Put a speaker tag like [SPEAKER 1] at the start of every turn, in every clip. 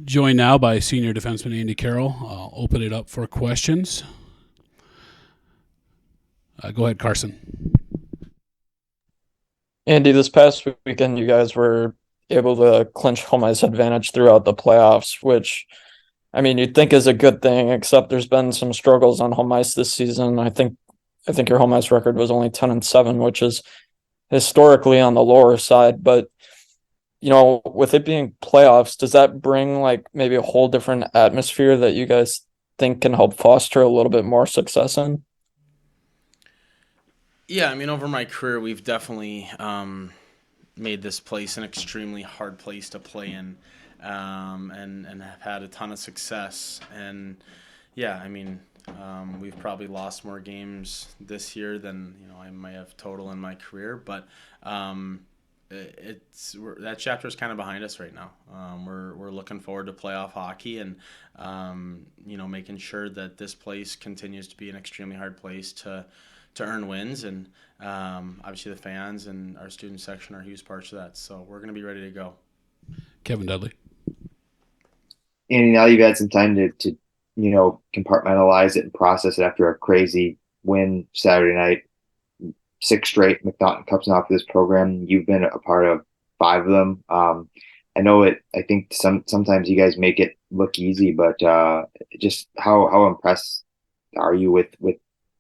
[SPEAKER 1] Joined now by senior defenseman Andy Carroll. I'll open it up for questions. Go ahead, Carson.
[SPEAKER 2] Andy, this past weekend, you guys were able to clinch home ice advantage throughout the playoffs, which, I mean, you'd think is a good thing, except there's been some struggles on home ice this season. I think your home ice record was only 10-7, which is historically on the lower side. But, with it being playoffs, does that bring like maybe a whole different atmosphere that you guys think can help foster a little bit more success in?
[SPEAKER 3] Yeah, I mean, over my career, we've definitely made this place an extremely hard place to play in, and have had a ton of success. And yeah, I mean, we've probably lost more games this year than I might have total in my career, but that chapter is kind of behind us right now. We're looking forward to playoff hockey and making sure that this place continues to be an extremely hard place to earn wins, and obviously the fans and our student section are huge parts of that. So we're going to be ready to go.
[SPEAKER 1] Kevin Dudley.
[SPEAKER 4] Andy, now you've had some time to compartmentalize it and process it after a crazy win Saturday night, 6 straight McNaughton Cups now for this program. You've been a part of 5 of them. I know it. I think sometimes you guys make it look easy, but just how impressed are you with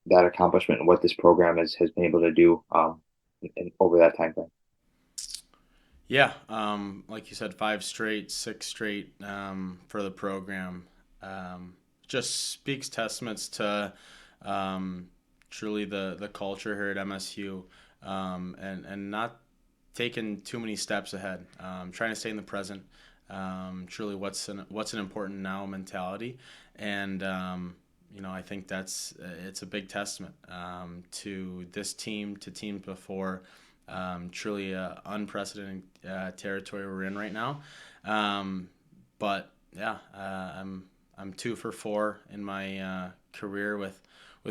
[SPEAKER 4] that accomplishment and what this program has been able to do over that time frame?
[SPEAKER 3] Yeah, like you said, 5 straight, 6 straight for the program. Just speaks testaments to truly the culture here at MSU, and not taking too many steps ahead. Trying to stay in the present. Truly, what's an important now mentality, and I think it's a big testament to this team, to teams before. Truly unprecedented territory we're in right now. But yeah, I'm 2 for 4 in my career with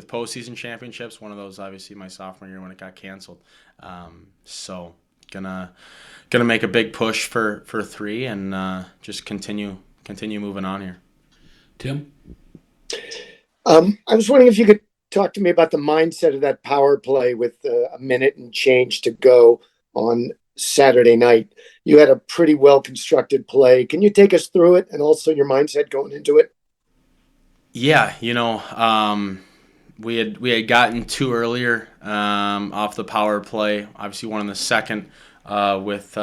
[SPEAKER 3] postseason championships. One of those, obviously, my sophomore year when it got canceled. So gonna make a big push for 3 and just continue moving on here.
[SPEAKER 1] Tim.
[SPEAKER 5] I was wondering if you could talk to me about the mindset of that power play with a minute and change to go on Saturday night. You had a pretty well-constructed play. Can you take us through it and also your mindset going into it?
[SPEAKER 3] Yeah, we had gotten 2 earlier off the power play. Obviously, one in the second with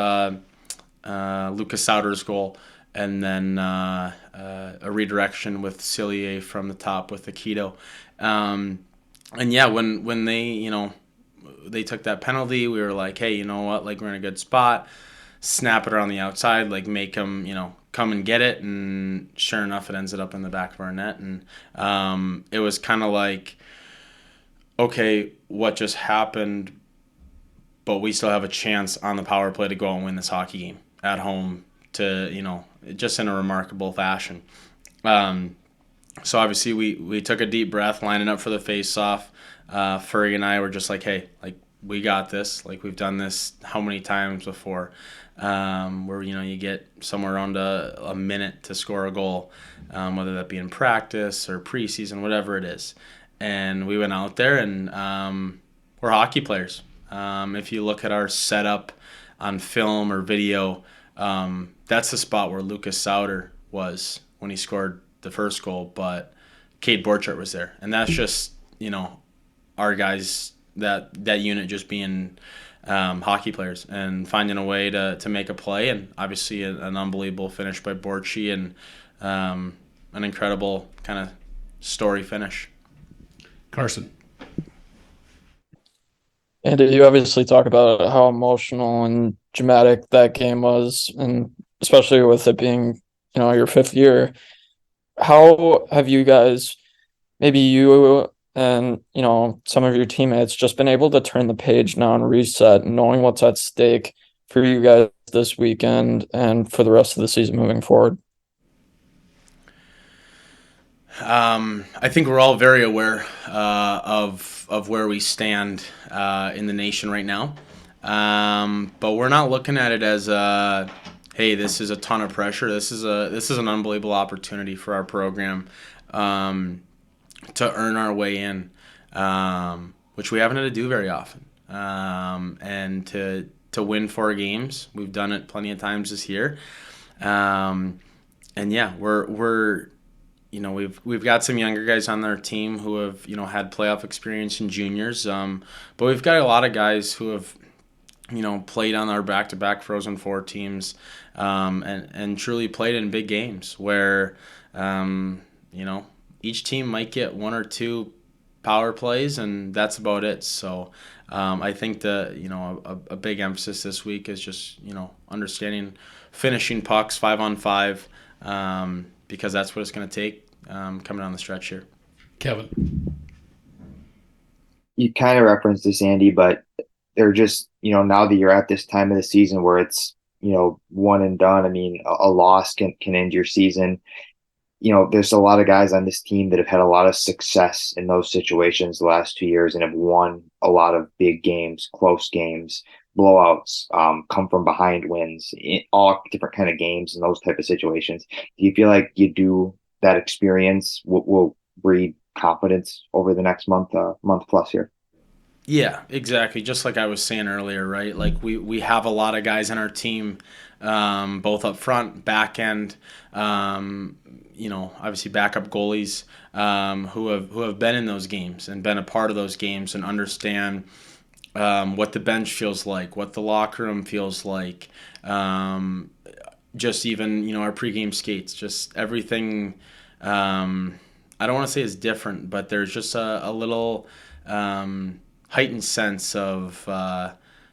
[SPEAKER 3] Lucas Sauter's goal, and then a redirection with Cillier from the top with Akito. And yeah, when they took that penalty, we were like, hey, you know what? Like, we're in a good spot. Snap it around the outside, like make them, come and get it. And sure enough, it ended up in the back of our net. And it was kind of like, okay, what just happened? But we still have a chance on the power play to go and win this hockey game at home to, just in a remarkable fashion. So obviously we took a deep breath, lining up for the face-off. Fergie and I were just like, hey, like, we got this. Like, we've done this how many times before, where, you get somewhere around a minute to score a goal, whether that be in practice or preseason, whatever it is. And we went out there and we're hockey players. If you look at our setup on film or video, that's the spot where Lucas Sauter was when he scored the first goal, but Cade Borchardt was there. And that's just, our guys, that unit just being hockey players and finding a way to make a play, and obviously an unbelievable finish by Borchy and an incredible kind of story finish.
[SPEAKER 1] Carson.
[SPEAKER 2] And you obviously talk about how emotional and dramatic that game was, and especially with it being, your 5th year. How have you guys, maybe you and, some of your teammates, just been able to turn the page now and reset, knowing what's at stake for you guys this weekend and for the rest of the season moving forward?
[SPEAKER 3] I think we're all very aware of where we stand in the nation right now, but we're not looking at it as hey, this is a ton of pressure. This is an unbelievable opportunity for our program to earn our way in, which we haven't had to do very often, and to win 4 games. We've done it plenty of times this year, and yeah, we're we've got some younger guys on our team who have had playoff experience in juniors, but we've got a lot of guys who have played on our back-to-back Frozen Four teams, and truly played in big games where each team might get 1 or 2 power plays, and that's about it. So I think a big emphasis this week is just understanding finishing pucks 5-on-5, because that's what it's going to take coming down the stretch here.
[SPEAKER 1] Kevin.
[SPEAKER 4] You kind of referenced this, Andy, but they're just, now that you're at this time of the season where it's, one and done. I mean, a loss can end your season. There's a lot of guys on this team that have had a lot of success in those situations the last 2 years and have won a lot of big games, close games, blowouts, come from behind wins, in all different kind of games and those type of situations. Do you feel like that experience will breed confidence over the next month plus here?
[SPEAKER 3] Yeah, exactly. Just like I was saying earlier, right? Like we have a lot of guys on our team, both up front, back end, obviously backup goalies, who have been in those games and been a part of those games and understand what the bench feels like, what the locker room feels like, just even our pregame skates, just everything. I don't want to say it's different, but there's just a little heightened sense of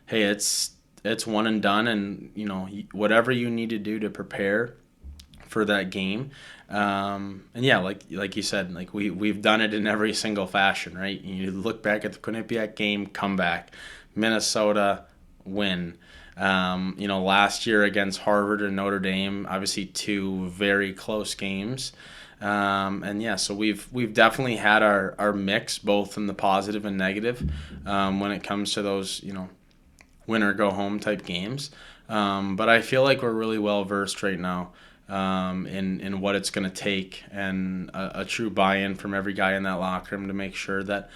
[SPEAKER 3] hey, it's one and done, and whatever you need to do to prepare for that game. And yeah, like you said, like we've done it in every single fashion, right? You look back at the Quinnipiac game, comeback, Minnesota win. Last year against Harvard and Notre Dame, obviously 2 very close games. And yeah, so we've definitely had our mix, both in the positive and negative, when it comes to those win or go home type games. But I feel like we're really well versed right now in what it's going to take, and a true buy-in from every guy in that locker room to make sure that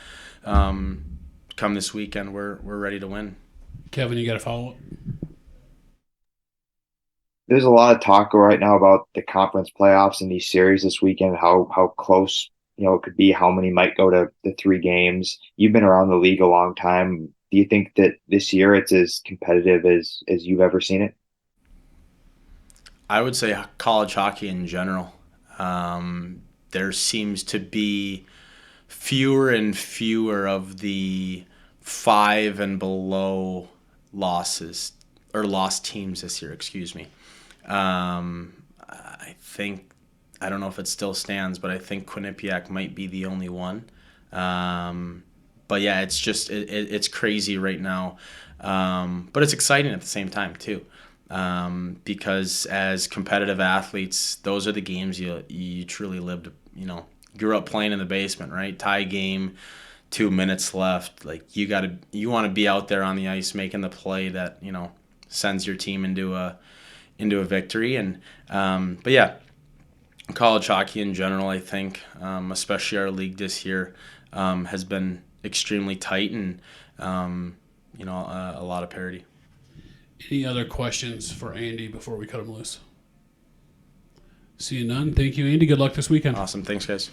[SPEAKER 3] come this weekend we're ready to win.
[SPEAKER 1] Kevin, you got a follow-up?
[SPEAKER 4] There's a lot of talk right now about the conference playoffs and these series this weekend, how close, it could be, how many might go to the 3 games. You've been around the league a long time. Do you think that this year it's as competitive as you've ever seen it?
[SPEAKER 3] I would say college hockey in general. There seems to be fewer and fewer of the 5 and below losses, or lost teams this year, excuse me. I think, I don't know if it still stands, but I think Quinnipiac might be the only one. But yeah, it's just it's crazy right now, but it's exciting at the same time too, because as competitive athletes, those are the games you truly lived. Grew up playing in the basement, right? Tie game, 2 minutes left. Like you want to be out there on the ice making the play that sends your team into a victory. And but yeah, college hockey in general, I think, especially our league this year, has been extremely tight, and a lot of parity.
[SPEAKER 1] Any other questions for Andy before we cut him loose? Seeing none, thank you, Andy. Good luck this weekend.
[SPEAKER 3] Awesome. Thanks, guys.